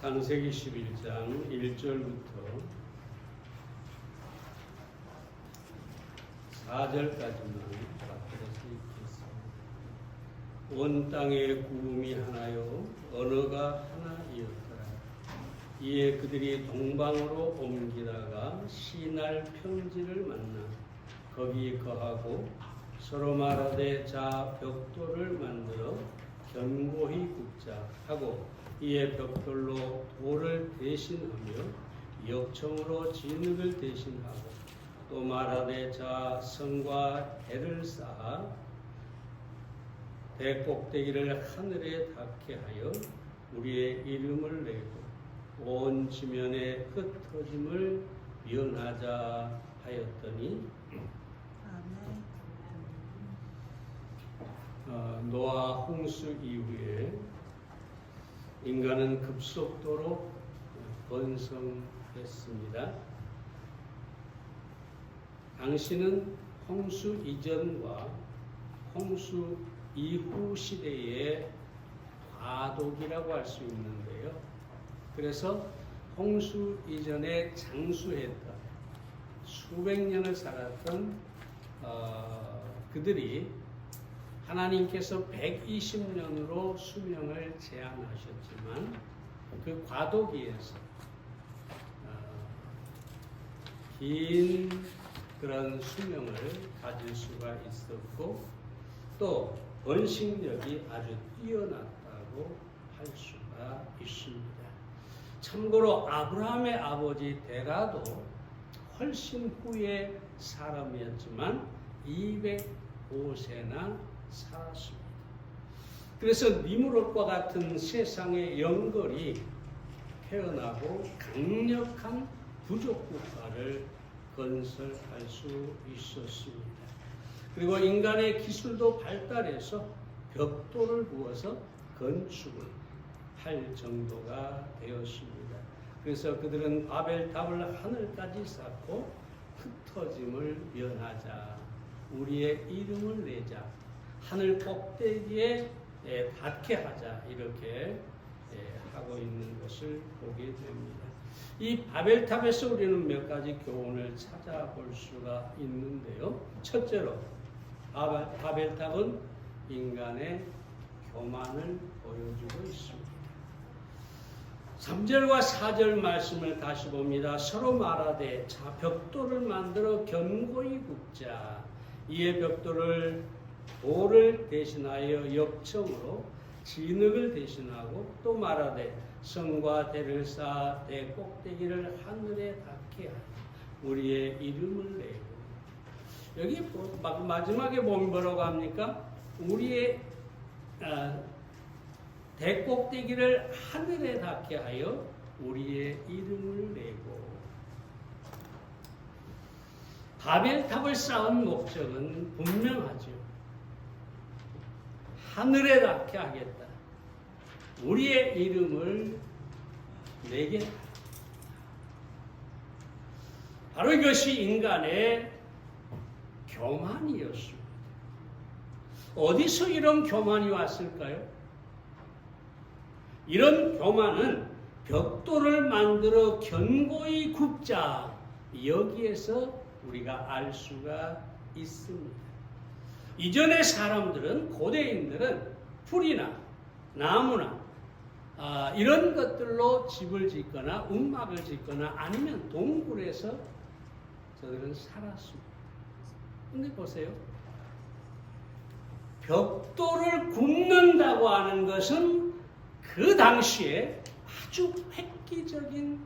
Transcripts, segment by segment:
창세기 11장 1절부터 4절까지만 받들어서 읽겠습니다. 온 땅에 구음이 하나요 언어가 하나이었더라. 이에 그들이 동방으로 옮기다가 시날 평지를 만나 거기 거하고 서로 말하되 자 벽돌을 만들어 견고히 굽자 하고 이에 벽돌로 돌을 대신하며 역청으로 진흙을 대신하고 또 말하되 자 성과 대를 쌓아 대 꼭대기를 하늘에 닿게 하여 우리의 이름을 내고 온 지면에 흩어짐을 면하자 하였더니 노아 홍수 이후에 인간은 급속도로 번성했습니다. 당시는 홍수 이전과 홍수 이후 시대의 과도기라고 할 수 있는데요. 그래서 홍수 이전에 장수했던 수백 년을 살았던 그들이 하나님께서 120년으로 수명을 제한하셨지만 그 과도기에서 긴 그런 수명을 가질 수가 있었고 또 번식력이 아주 뛰어났다고 할 수가 있습니다. 참고로 아브라함의 아버지 데라도 훨씬 후의 사람이었지만 205세나 살았습니다. 그래서 니무롯과 같은 세상의 영걸이 태어나고 강력한 부족 국가를 건설할 수 있었습니다. 그리고 인간의 기술도 발달해서 벽돌을 부어서 건축을 할 정도가 되었습니다. 그래서 그들은 바벨탑을 하늘까지 쌓고 흩어짐을 면하자, 우리의 이름을 내자, 하늘 꼭대기에 닿게 하자, 이렇게 하고 있는 것을 보게 됩니다. 이 바벨탑에서 우리는 몇 가지 교훈을 찾아볼 수가 있는데요. 첫째로 바벨탑은 인간의 교만을 보여주고 있습니다. 3절과 4절 말씀을 다시 봅니다. 서로 말하되 자 벽돌을 만들어 견고히 굽자. 이에 벽돌을 돌을 대신하여 역청으로 진흙을 대신하고 또 말하되 성과 대를 쌓아 대 꼭대기를 하늘에 닿게 하여 우리의 이름을 내고. 여기 마지막에 보면 뭐라고 합니까? 우리의 대 꼭대기를 하늘에 닿게 하여 우리의 이름을 내고. 바벨탑을 쌓은 목적은 분명하죠. 하늘에 닿게 하겠다. 우리의 이름을 내겠다. 바로 이것이 인간의 교만이었습니다. 어디서 이런 교만이 왔을까요? 이런 교만은 벽돌을 만들어 견고히 굽자, 여기에서 우리가 알 수가 있습니다. 이전의 사람들은, 고대인들은 풀이나 나무나 이런 것들로 집을 짓거나 움막을 짓거나 아니면 동굴에서 저들은 살았습니다. 근데 보세요. 벽돌을 굽는다고 하는 것은 그 당시에 아주 획기적인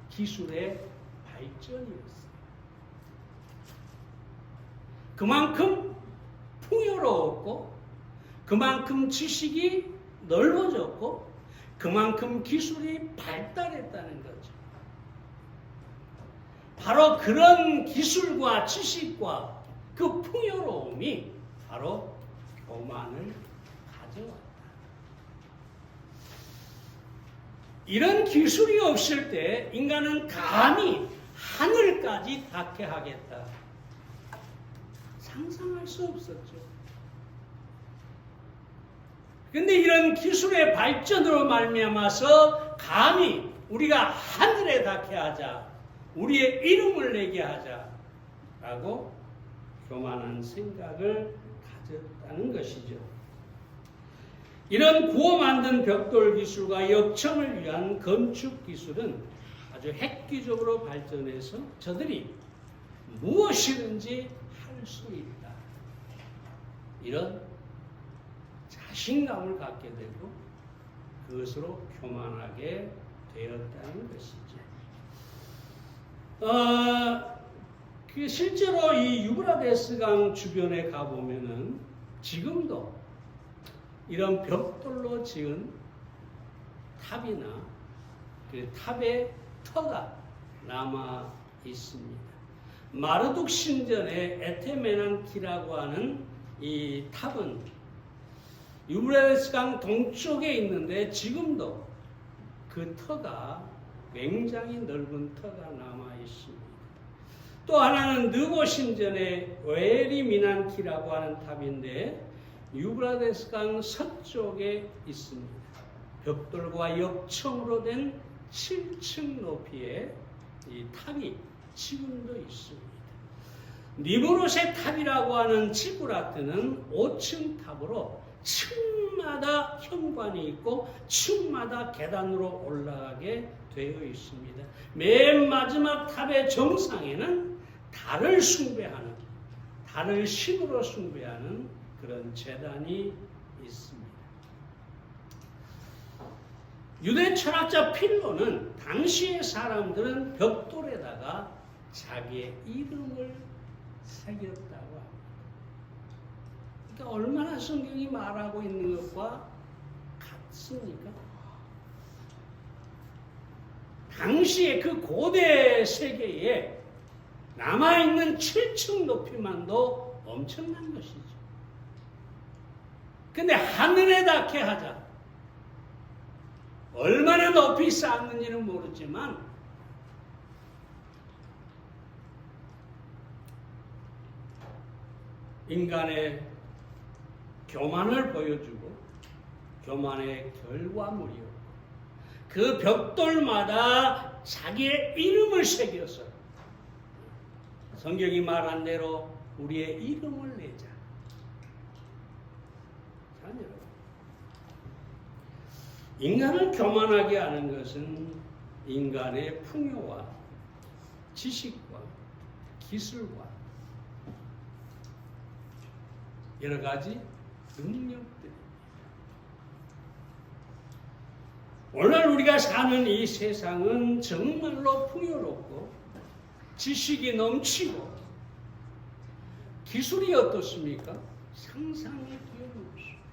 기술의 발전이었어요. 그만큼 풍요로웠고, 그만큼 지식이 넓어졌고, 그만큼 기술이 발달했다는 거죠. 바로 그런 기술과 지식과 그 풍요로움이 바로 교만을 가져왔다. 이런 기술이 없을 때 인간은 감히 하늘까지 닿게 하겠다. 상상할 수 없었죠. 근데 이런 기술의 발전으로 말미암아서 감히 우리가 하늘에 닿게 하자, 우리의 이름을 내게 하자라고 교만한 생각을 가졌다는 것이죠. 이런 구워 만든 벽돌 기술과 역청을 위한 건축 기술은 아주 획기적으로 발전해서 저들이 무엇이든지 할 수 있다. 이런 자신감을 갖게 되고 그것으로 교만하게 되었다는 것이죠. 실제로 이 유브라데스강 주변에 가보면은 지금도 이런 벽돌로 지은 탑이나 그 탑의 터가 남아 있습니다. 마르둑 신전의 에테메난키라고 하는 이 탑은 유브라데스강 동쪽에 있는데 지금도 그 터가 굉장히 넓은 터가 남아 있습니다. 또 하나는 느보 신전의 웨리미난키라고 하는 탑인데 유브라데스강 서쪽에 있습니다. 벽돌과 역청으로 된 7층 높이의 이 탑이 지금도 있습니다. 니무롯의 탑이라고 하는 지구라트는 5층 탑으로 층마다 현관이 있고 층마다 계단으로 올라가게 되어 있습니다. 맨 마지막 탑의 정상에는 달을 숭배하는, 달을 신으로 숭배하는 그런 제단이 있습니다. 유대 철학자 필로는 당시의 사람들은 벽돌에다가 자기의 이름을 새겼다고 합니다. 그러니까 얼마나 성경이 말하고 있는 것과 같습니까? 당시의 그 고대 세계에 남아있는 7층 높이만도 엄청난 것이죠. 근데 하늘에 닿게 하자. 얼마나 높이 쌓았는지는 모르지만 인간의 교만을 보여주고 교만의 결과물이었고 그 벽돌마다 자기의 이름을 새겨서 성경이 말한 대로 우리의 이름을 내자. 자, 여러분. 인간을 교만하게 하는 것은 인간의 풍요와 지식과 기술과 여러 가지 능력들입니다. 오늘 우리가 사는 이 세상은 정말로 풍요롭고 지식이 넘치고 기술이 어떻습니까? 상상이 뛰어넘습니다.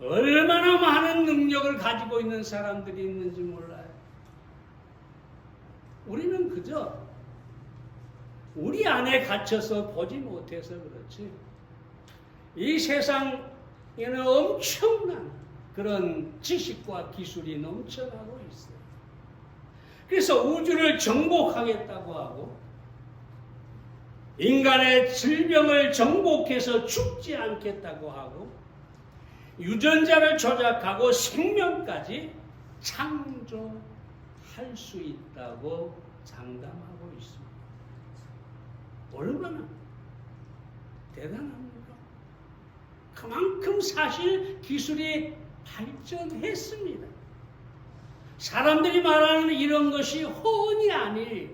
얼마나 많은 능력을 가지고 있는 사람들이 있는지 몰라요. 우리는 그저 우리 안에 갇혀서 보지 못해서 그렇지 이 세상에는 엄청난 그런 지식과 기술이 넘쳐나고 있어요. 그래서 우주를 정복하겠다고 하고 인간의 질병을 정복해서 죽지 않겠다고 하고 유전자를 조작하고 생명까지 창조할 수 있다고 장담하고 있습니다. 얼마나 대단합니까? 그만큼 사실 기술이 발전했습니다. 사람들이 말하는 이런 것이 허언이 아니에요.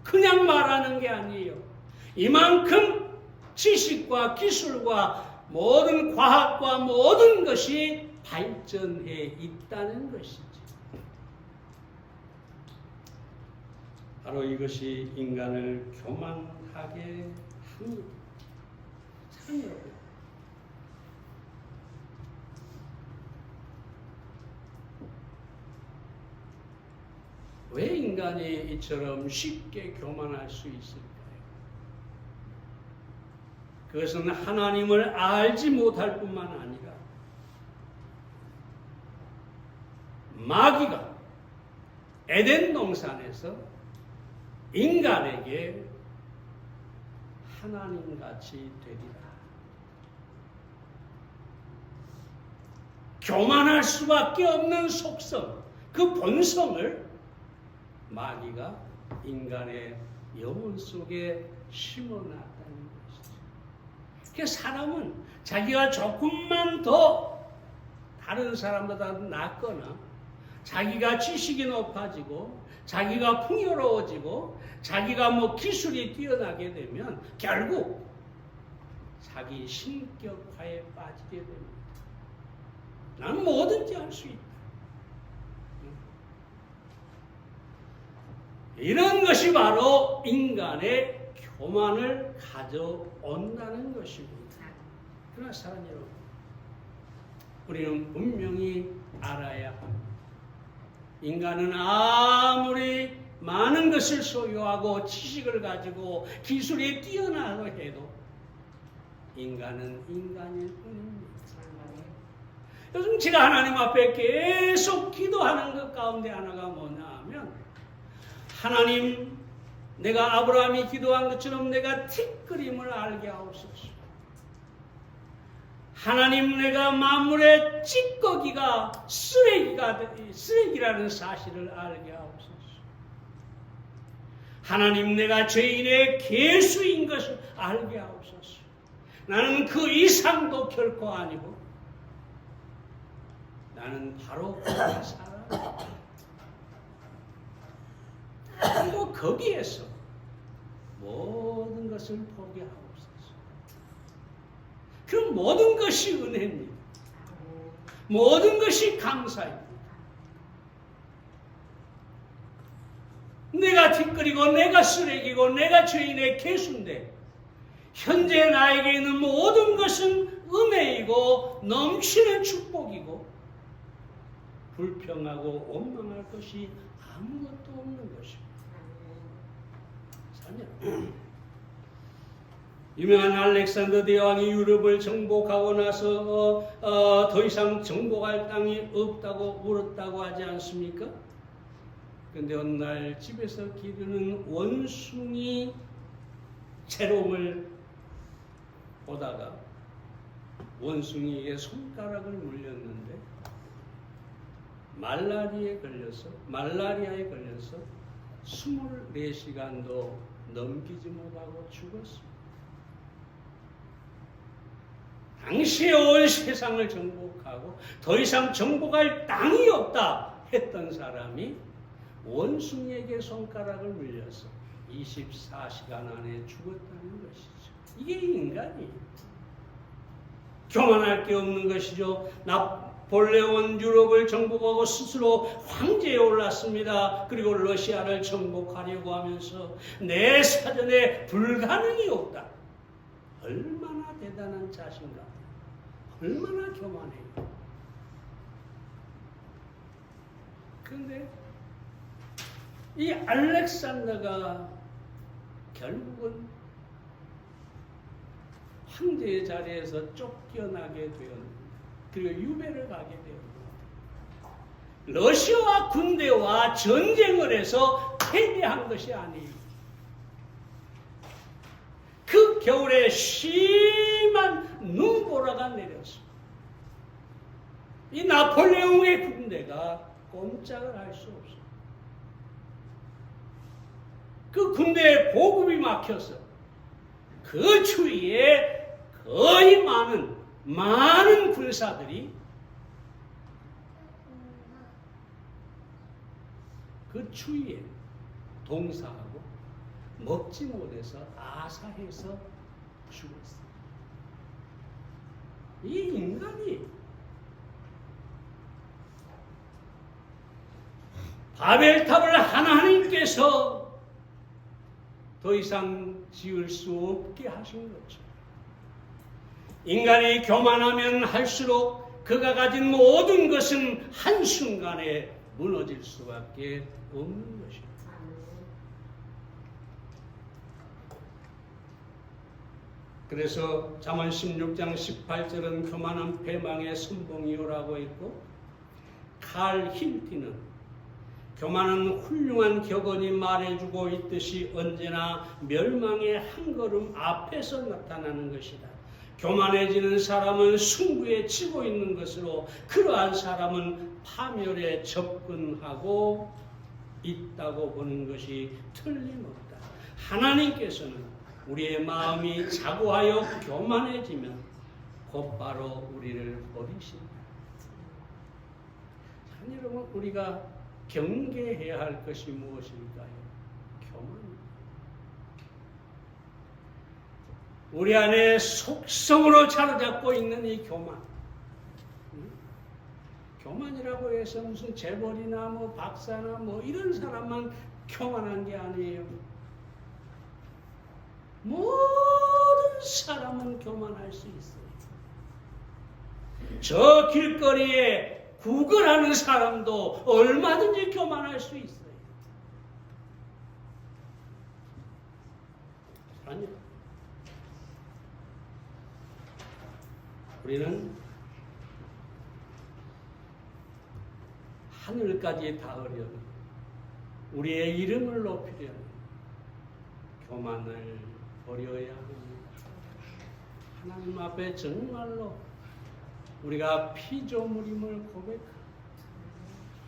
그냥 말하는 게 아니에요. 이만큼 지식과 기술과 모든 과학과 모든 것이 발전해 있다는 것이죠. 바로 이것이 인간을 교만하게 합니다. 참 여러분. 왜 인간이 이처럼 쉽게 교만할 수 있을까요? 그것은 하나님을 알지 못할 뿐만 아니라 마귀가 에덴 동산에서 인간에게 하나님같이 되리라. 교만할 수밖에 없는 속성, 그 본성을 마귀가 인간의 영혼 속에 심어놨다는 것이죠. 그래서 사람은 자기가 조금만 더 다른 사람보다 낫거나 자기가 지식이 높아지고 자기가 풍요로워지고 자기가 기술이 뛰어나게 되면 결국 자기 신격화에 빠지게 됩니다. 나는 뭐든지 할 수 있다. 이런 것이 바로 인간의 교만을 가져온다는 것입니다. 그러나 사랑하는 여러분, 우리는 분명히 알아야 합니다. 인간은 아무리 많은 것을 소유하고 지식을 가지고 기술이 뛰어나고 해도 인간은 인간일 뿐입니다. 요즘 제가 하나님 앞에 계속 기도하는 것 가운데 하나가 뭐냐 하면, 하나님, 내가 아브라함이 기도한 것처럼 내가 티끌임을 알게 하옵소서. 하나님, 내가 만물의 찌꺼기가 쓰레기라는 사실을 알게 하옵소서. 하나님, 내가 죄인의 개수인 것을 알게 하옵소서. 나는 그 이상도 결코 아니고 나는 바로 그 사람이다. 그리고 거기에서 모든 것을 포기하옵소서. 그럼 모든 것이 은혜입니다. 모든 것이 감사입니다. 내가 티끌이고 내가 쓰레기고 내가 죄인의 개수인데 현재 나에게 있는 모든 것은 은혜이고 넘치는 축복이고 불평하고 원망할 것이 아무것도 없는 것입니다. 유명한 알렉산더 대왕이 유럽을 정복하고 나서 더 이상 정복할 땅이 없다고 물었다고 하지 않습니까? 그런데 어느 날 집에서 기르는 원숭이 재롱을 보다가 원숭이에게 손가락을 물렸는데 말라리아에 걸려서 24시간도 넘기지 못하고 죽었습니다. 당시에 온 세상을 정복하고 더 이상 정복할 땅이 없다 했던 사람이 원숭이에게 손가락을 물려서 24시간 안에 죽었다는 것이죠. 이게 인간이에요. 교만할 게 없는 것이죠. 나폴레옹은 유럽을 정복하고 스스로 황제에 올랐습니다. 그리고 러시아를 정복하려고 하면서 내 사전에 불가능이 없다. 얼마나 대단한 자신감, 얼마나 교만해요. 그런데 이 알렉산더가 결국은 황제의 자리에서 쫓겨나게 되었습니다. 그리고 유배를 가게 되었습니다. 러시아와 군대와 전쟁을 해서 패배한 것이 아니에요. 그 겨울에 심한 눈보라가 내렸습니다. 이 나폴레옹의 군대가 꼼짝을 할 수 없어요. 그 군대에 보급이 막혀서 그 추위에 거의 많은 군사들이 그 추위에 동사하고 먹지 못해서 아사해서 죽었어요. 이 인간이 바벨탑을 하나님께서 더 이상 지을 수 없게 하신 거죠. 인간이 교만하면 할수록 그가 가진 모든 것은 한순간에 무너질 수밖에 없는 것입니다. 그래서 잠언 16장 18절은 교만한 패망의 선봉이요라고 했고, 칼 힐티는 교만은 훌륭한 격언이 말해주고 있듯이 언제나 멸망의 한 걸음 앞에서 나타나는 것이다. 교만해지는 사람은 승부에 치고 있는 것으로 그러한 사람은 파멸에 접근하고 있다고 보는 것이 틀림없다. 하나님께서는 우리의 마음이 자고하여 교만해지면 곧바로 우리를 버리신다. 여러분, 우리가 경계해야 할 것이 무엇일까요? 교만. 우리 안에 속성으로 자리잡고 있는 이 교만. 교만이라고 해서 무슨 재벌이나 뭐 박사나 뭐 이런 사람만 교만한 게 아니에요. 모든 사람은 교만할 수 있어요. 저 길거리에 구걸하는 사람도 얼마든지 교만할 수 있어요. 아니요. 우리는 하늘까지 닿으려면, 우리의 이름을 높이려면 교만을 버려야 합니다. 하나님 앞에 정말로 우리가 피조물임을 고백하고,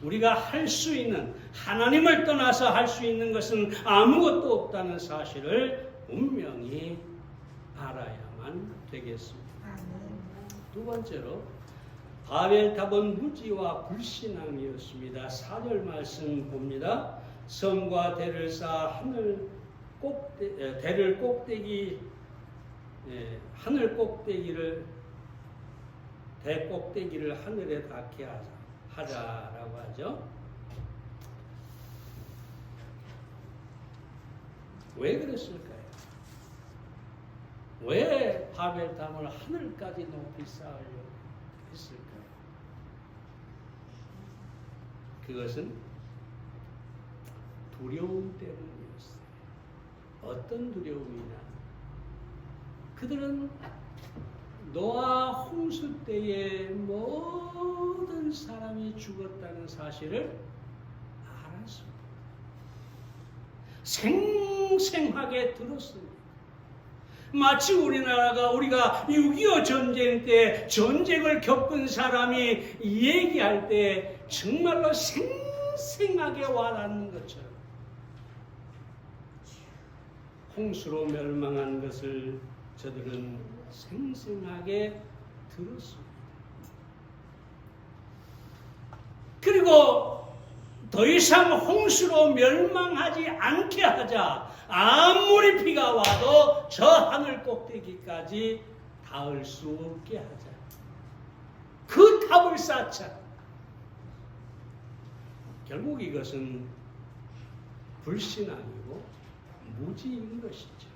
우리가 할 수 있는, 하나님을 떠나서 할 수 있는 것은 아무것도 없다는 사실을 분명히 알아야만 되겠습니다. 두 번째로 바벨탑은 무지와 불신앙이었습니다. 4절 말씀 봅니다. 성과 대를 쌓아 하늘 대꼭대기를 하늘에 닿게 하자라고 하죠. 왜 그랬을까요? 왜 바벨탑을 하늘까지 높이 쌓으려고 했을까요? 그것은 두려움 때문이었어요. 어떤 두려움이냐? 그들은 노아 홍수 때에 모든 사람이 죽었다는 사실을 알았습니다. 생생하게 들었습니다. 마치 우리가 6.25 전쟁 때 전쟁을 겪은 사람이 얘기할 때 정말로 생생하게 와닿는 것처럼 홍수로 멸망한 것을 저들은 생생하게 들었습니다. 그리고 더 이상 홍수로 멸망하지 않게 하자. 아무리 비가 와도 저 하늘 꼭대기까지 닿을 수 없게 하자. 그 탑을 쌓자. 결국 이것은 불신앙이고 무지인 것이죠.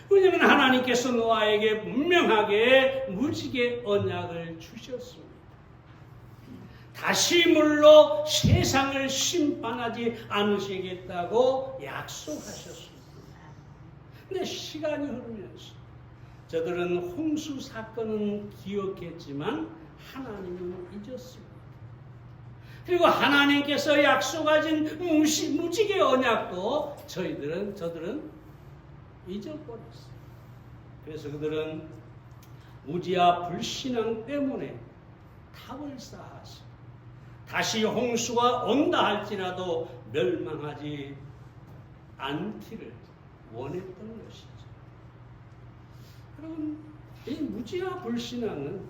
왜냐하면 하나님께서 노아에게 분명하게 무지개 언약을 주셨습니다. 다시 물로 세상을 심판하지 않으시겠다고 약속하셨습니다. 근데 시간이 흐르면서 저들은 홍수 사건은 기억했지만 하나님은 잊었습니다. 그리고 하나님께서 약속하신 무지개 언약도 저들은 잊어버렸어요. 그래서 그들은 무지와 불신앙 때문에 탑을 쌓았습니다. 다시 홍수가 온다 할지라도 멸망하지 않기를 원했던 것이죠. 여러분, 이 무지와 불신앙은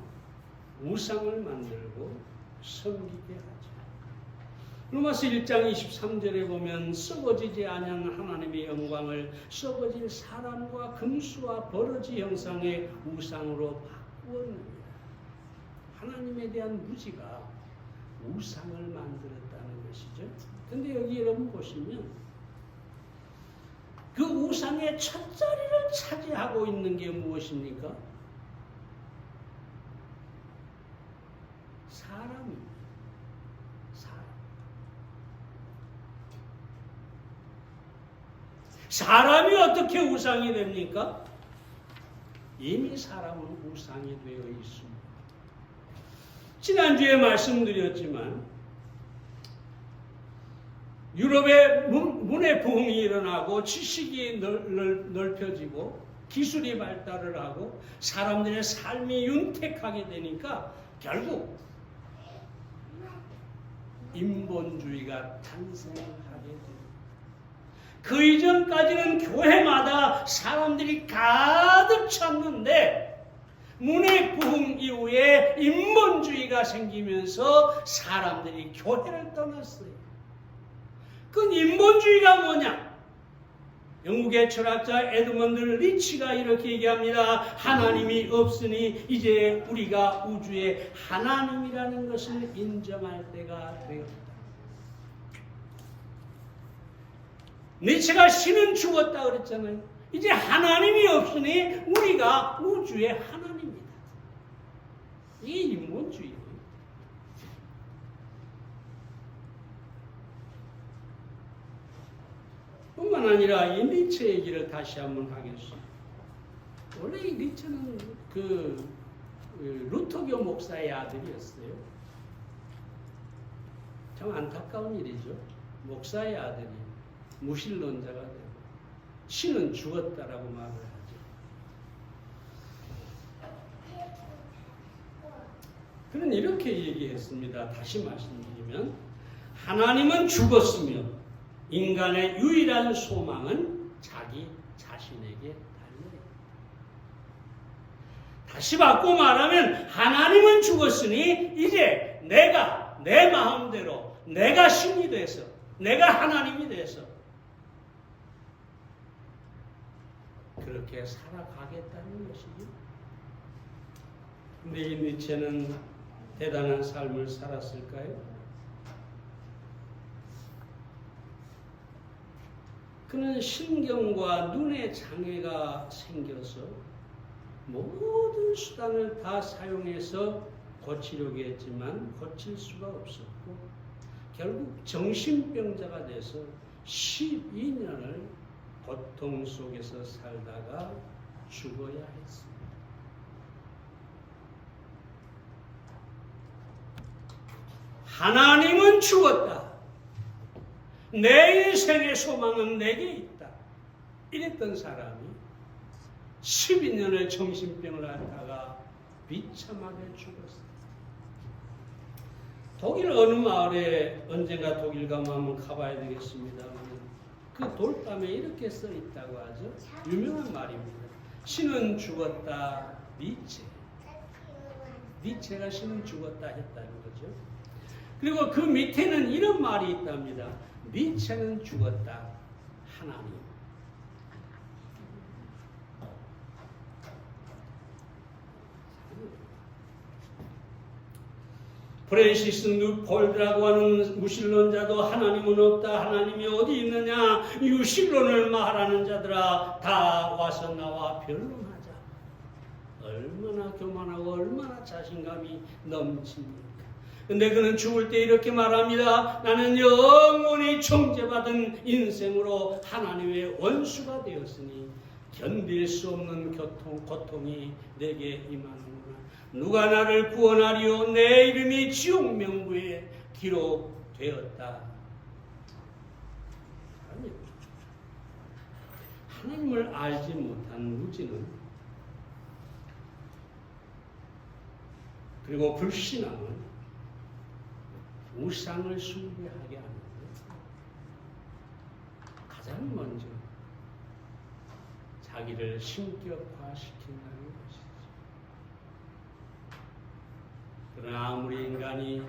우상을 만들고 섬기게 하죠. 로마서 1장 23절에 보면 썩어지지 아니하는 하나님의 영광을 썩어질 사람과 금수와 버러지 형상의 우상으로 바꾸었느니라. 하나님에 대한 무지가 우상을 만들었다는 것이죠. 근데 여기 여러분 보시면 그 우상의 첫 자리를 차지하고 있는 게 무엇입니까? 사람입니다. 사람이 어떻게 우상이 됩니까? 이미 사람은 우상이 되어 있습니다. 지난주에 말씀드렸지만 유럽에 문의 부흥이 일어나고 지식이 넓혀지고 기술이 발달을 하고 사람들의 삶이 윤택하게 되니까 결국 인본주의가 탄생하게 됩니다. 그 이전까지는 교회마다 사람들이 가득 찼는데 문해부흥 이후에 인본주의가 생기면서 사람들이 교회를 떠났어요. 그 인본주의가 뭐냐? 영국의 철학자 에드먼드 리치가 이렇게 얘기합니다. 하나님이 없으니 이제 우리가 우주의 하나님이라는 것을 인정할 때가 되었다. 리치가 신은 죽었다 그랬잖아요. 이제 하나님이 없으니 우리가 우주의 하나님이다. 이게 인본주의예요. 뿐만 아니라 이 니체 얘기를 다시 한번 하겠습니다. 원래 이 니체는 그 루터교 목사의 아들이었어요. 참 안타까운 일이죠. 목사의 아들이 무신론자가 되고 신은 죽었다라고 말을 하죠. 그는 이렇게 얘기했습니다. 다시 말씀드리면 하나님은 죽었으며 인간의 유일한 소망은 자기 자신에게 달려요. 다시 바꿔 말하면 하나님은 죽었으니 이제 내가 내 마음대로 내가 신이 돼서 내가 하나님이 돼서 그렇게 살아가겠다는 것이죠. 근데 이 니체는 대단한 삶을 살았을까요? 그는 신경과 눈의 장애가 생겨서 모든 수단을 다 사용해서 고치려고 했지만 고칠 수가 없었고 결국 정신병자가 돼서 12년을 고통 속에서 살다가 죽어야 했습니다. 하나님은 죽었다. 내 인생의 소망은 내게 있다. 이랬던 사람이 12년을 정신병을 앓다가 비참하게 죽었어요. 독일 어느 마을에 언젠가 독일 가면 한번 가봐야 되겠습니다. 그 돌담에 이렇게 써 있다고 하죠. 유명한 말입니다. 신은 죽었다. 니체가 신은 죽었다 했다는 거죠. 그리고 그 밑에는 이런 말이 있답니다. 니체는 죽었다. 하나님. 프랜시스 뉴폴드라고 하는 무신론자도 하나님은 없다. 하나님이 어디 있느냐. 유신론을 말하는 자들아 다 와서 나와 변론하자. 얼마나 교만하고 얼마나 자신감이 넘칩니까. 근데 그는 죽을 때 이렇게 말합니다. 나는 영원히 정죄받은 인생으로 하나님의 원수가 되었으니 견딜 수 없는 고통이 내게 임하는구나. 누가 나를 구원하리요. 내 이름이 지옥 명부에 기록되었다. 하나님을 알지 못한 무지는 그리고 불신앙은 우상을 숭배하게 하는데 가장 먼저 자기를 신격화시킨다는 것이죠. 그러나 아무리 인간이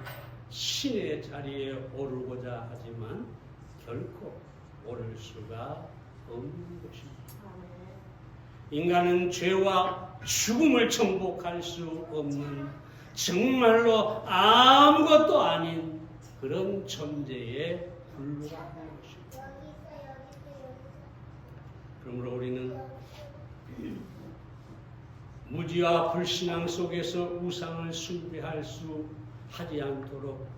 신의 자리에 오르고자 하지만 결코 오를 수가 없는 것입니다. 인간은 죄와 죽음을 정복할 수 없는 정말로 아무것도 아닌 그런 존재에 불과한 것입니다. 그러므로 우리는 무지와 불신앙 속에서 우상을 숭배할 수 하지 않도록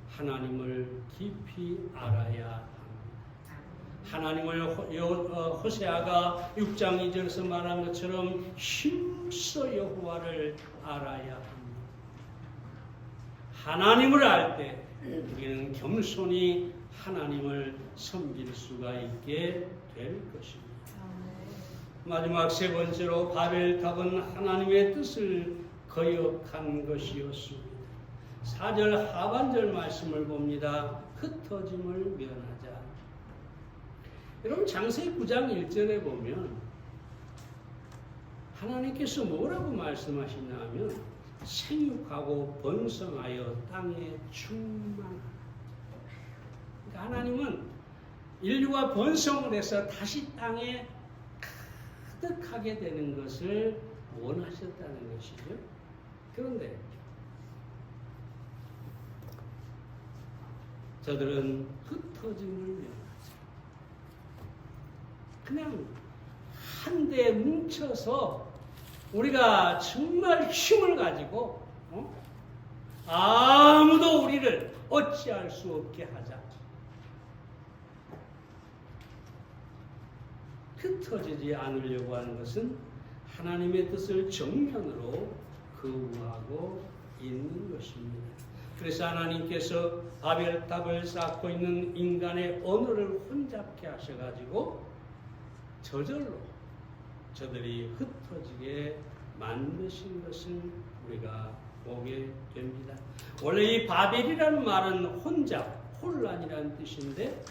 하나님을 깊이 알아야 합니다. 하나님을 호세아가 6장 2절에서 말한 것처럼 힘써 여호와를 알아야 합니다. 하나님을 알 때 우리는 겸손히 하나님을 섬길 수가 있게 될 것입니다. 마지막 세 번째로 바벨탑은 하나님의 뜻을 거역한 것이었습니다. 4절 하반절 말씀을 봅니다. 흩어짐을 면하자. 여러분 창세기 9장 1절에 보면 하나님께서 뭐라고 말씀하시냐면 생육하고 번성하여 땅에 충만하라. 그러니까 하나님은 인류가 번성을 해서 다시 땅에 가득하게 되는 것을 원하셨다는 것이죠. 그런데 저들은 흩어짐을 면하죠. 그냥 한데 뭉쳐서 우리가 정말 힘을 가지고 아무도 우리를 어찌할 수 없게 하자. 흩어지지 않으려고 하는 것은 하나님의 뜻을 정면으로 거부하고 있는 것입니다. 그래서 하나님께서 바벨탑을 쌓고 있는 인간의 언어를 혼잡케 하셔가지고 저절로 저들이 흩어지게 만드신 것을 우리가 보게 됩니다. 원래 이 바벨이라는 말은 혼잡, 혼란이라는 뜻인데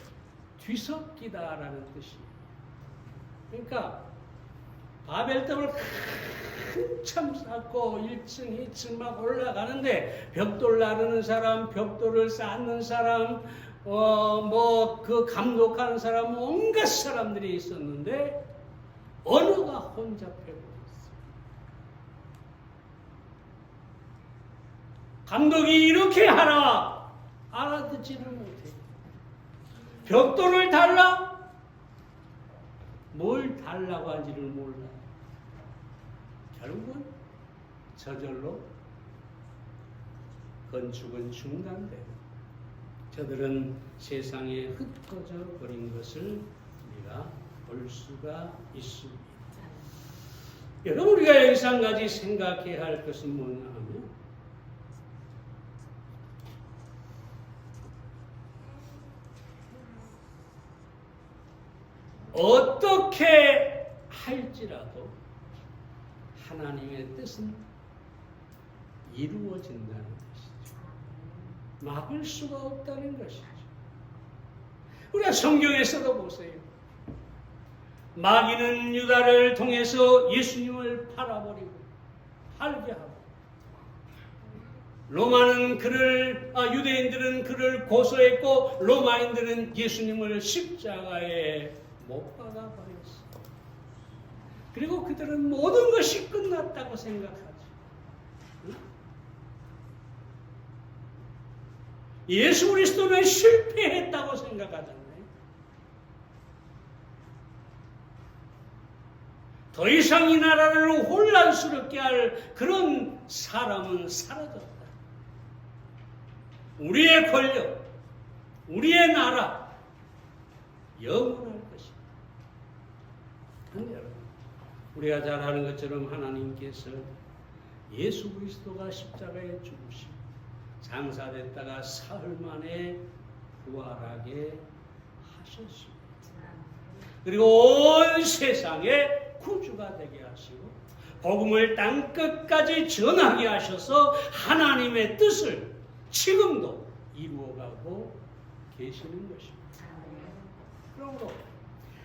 뒤섞이다라는 뜻이에요. 그러니까 바벨탑을 한참 쌓고 1층, 2층 막 올라가는데 벽돌 나르는 사람, 벽돌을 쌓는 사람, 그 감독하는 사람, 온갖 사람들이 있었는데 언어가 혼잡해 버렸어요. 감독이 이렇게 하라 알아듣지를 못해. 벽돌을 달라? 뭘 달라고 하는지를 몰라. 결국은 저절로 건축은 중단되고 저들은 세상에 흩어져 버린 것을 우리가 볼 수가 있습니다. 여러분 우리가 여기서 한 가지 생각해야 할 것은 뭐냐 하면 어떻게 할지라도 하나님의 뜻은 이루어진다는 것이죠. 막을 수가 없다는 것이죠. 우리가 성경에서도 보세요. 마귀는 유다를 통해서 예수님을 팔아버리고 팔게 하고 유대인들은 그를 고소했고 로마인들은 예수님을 십자가에 못 박아버렸어요. 그리고 그들은 모든 것이 끝났다고 생각하죠. 예수 그리스도는 실패했다고 생각하잖아요. 더 이상 이 나라를 혼란스럽게 할 그런 사람은 사라졌다. 우리의 권력, 우리의 나라 영원할 것이다. 그런데 여러분, 우리가 잘 아는 것처럼 하나님께서 예수 그리스도가 십자가에 죽으시고 장사됐다가 사흘 만에 부활하게 하셨습니다. 그리고 온 세상에 구주가 되게 하시고 복음을 땅끝까지 전하게 하셔서 하나님의 뜻을 지금도 이루어가고 계시는 것입니다. 그러므로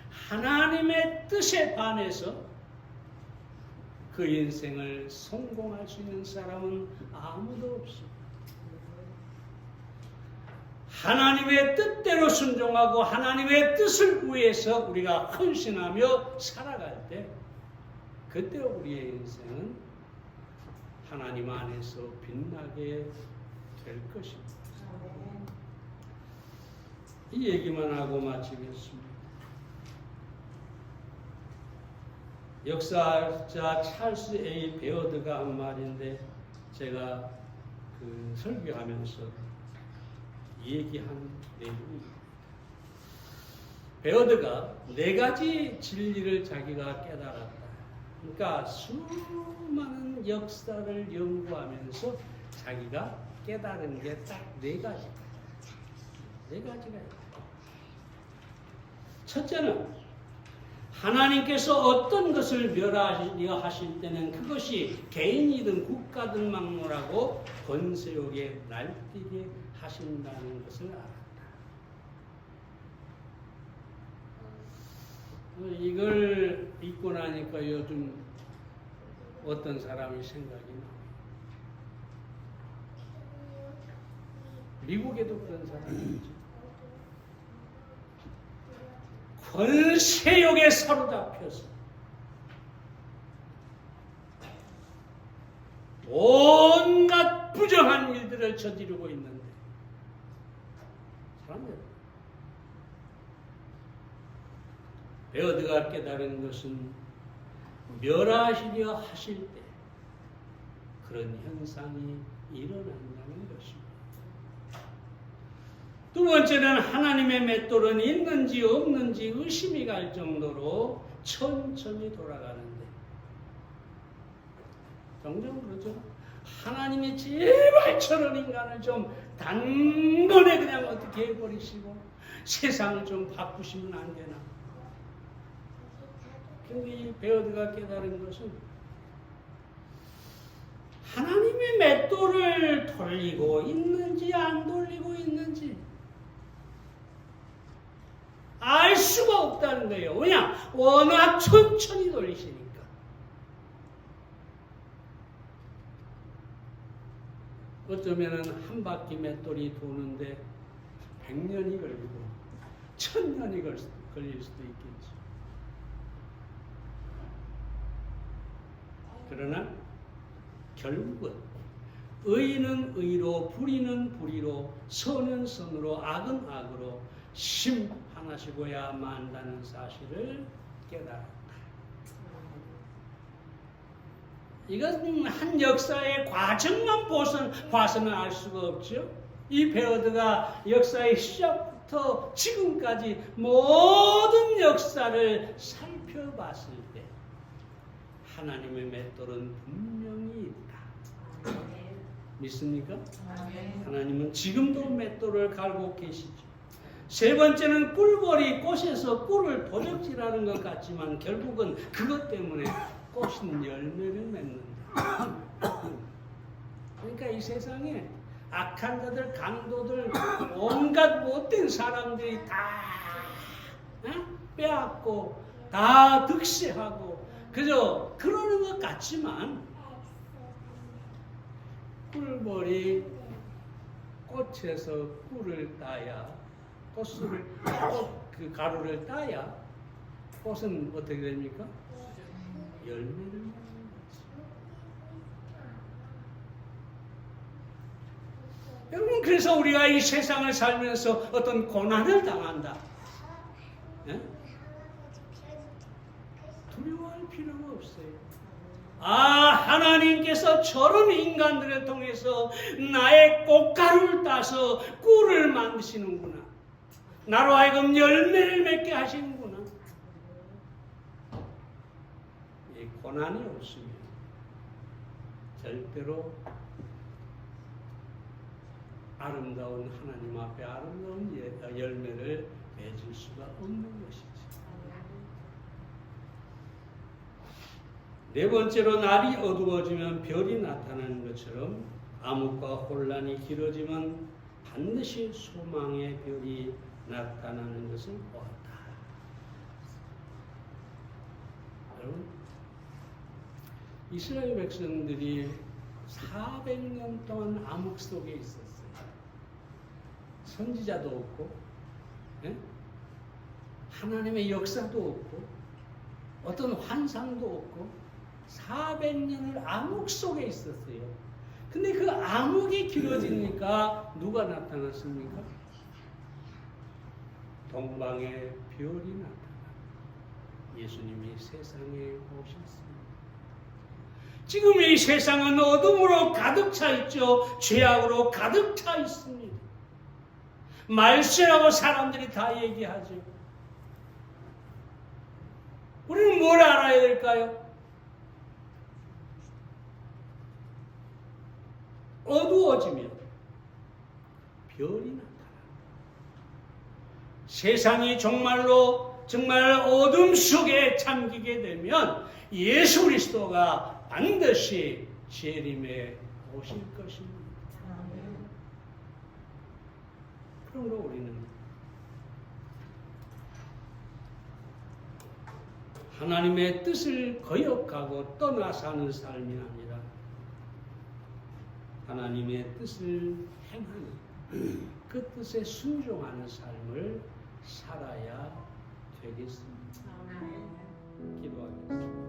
하나님의 뜻에 반해서 그 인생을 성공할 수 있는 사람은 아무도 없습니다. 하나님의 뜻대로 순종하고 하나님의 뜻을 위해서 우리가 헌신하며 살아갈 때 그때 우리의 인생은 하나님 안에서 빛나게 될 것입니다. 이 얘기만 하고 마치겠습니다. 역사자 찰스 A. 베어드가 한 말인데 제가 설교하면서 얘기한 내용입니다. 베어드가 4가지 진리를 자기가 깨달았다. 그러니까 수많은 역사를 연구하면서 자기가 깨달은 게 딱 4가지. 4가지가 있다. 첫째는 하나님께서 어떤 것을 멸하려 하실 때는 그것이 개인이든 국가든 막론하고 권세욕에 날뛰게 하신다는 것을 알았다. 이걸 읽고 나니까 요즘 어떤 사람이 생각이 나요. 미국에도 그런 사람이 있죠. 권세욕에 사로잡혀서 온갖 부정한 일들을 저지르고 있는데 사람들 베어드가 깨달은 것은 멸하시려 하실 때 그런 현상이 일어난다는 것입니다. 두 번째는 하나님의 맷돌은 있는지 없는지 의심이 갈 정도로 천천히 돌아가는데 종종 그러죠. 하나님이 제발 저런 인간을 좀 단번에 그냥 어떻게 해버리시고 세상을 좀 바꾸시면 안 되나. 근데 이 베어드가 깨달은 것은 하나님의 맷돌을 돌리고 있는지 안 돌리고 있는지 알 수가 없다는 거예요. 왜냐? 워낙 천천히 돌리시니까. 어쩌면은 한 바퀴 맷돌이 도는데 100년이 걸리고 1000년이 걸릴 수도 있겠죠. 그러나 결국은 의는 의로, 불의는 불의로, 선은 선으로, 악은 악으로 심판하시고야 만다는 사실을 깨달았다. 이건 한 역사의 과정만 봐서는 알 수가 없죠. 이 베어드가 역사의 시작부터 지금까지 모든 역사를 살펴봤을 때 하나님의 맷돌은 분명히 있다. 믿습니까? 하나님은 지금도 맺돌을 갈고 계시죠. 세 번째는 꿀벌이 꽃에서 꿀을 도적질하는 것 같지만 결국은 그것 때문에 꽃은 열매를 맺는다. 그러니까 이 세상에 악한 자들, 강도들, 온갖 못된 사람들이 다 빼앗고 다 득세하고 그저 그러는 것 같지만 꿀벌이 꽃에서 꿀을 따야 그 가루를 따야 꽃은 어떻게 됩니까? 열매를 맺는 거지. 여러분, 그래서 우리가 이 세상을 살면서 어떤 고난을 당한다. 네? 두려워할 필요가 없어요. 하나님께서 저런 인간들을 통해서 나의 꽃가루를 따서 꿀을 만드시는구나. 나로 하여금 열매를 맺게 하시는구나. 이 고난이 없으면 절대로 아름다운 하나님 앞에 아름다운 열매를 맺을 수가 없는 것이지. 네 번째로 날이 어두워지면 별이 나타나는 것처럼 암흑과 혼란이 길어지면 반드시 소망의 별이 나타나는 것을 보았다. 여러분, 이스라엘 백성들이 400년 동안 암흑 속에 있었어요. 선지자도 없고, 하나님의 역사도 없고, 어떤 환상도 없고, 400년을 암흑 속에 있었어요. 근데 그 암흑이 길어지니까 누가 나타났습니까? 동방의 별이 나타나 예수님이 세상에 오셨습니다. 지금 이 세상은 어둠으로 가득 차 있죠. 죄악으로 가득 차 있습니다. 말세라고 사람들이 다 얘기하죠. 우리는 뭘 알아야 될까요? 어두워지면 별이 나타납니다. 세상이 정말로 정말 어둠 속에 잠기게 되면 예수 그리스도가 반드시 재림에 오실 것입니다. 그러므로 우리는 하나님의 뜻을 거역하고 떠나 사는 삶이 아니라 하나님의 뜻을 행하는 그 뜻에 순종하는 삶을 살아야 되겠습니다. 기도하겠습니다.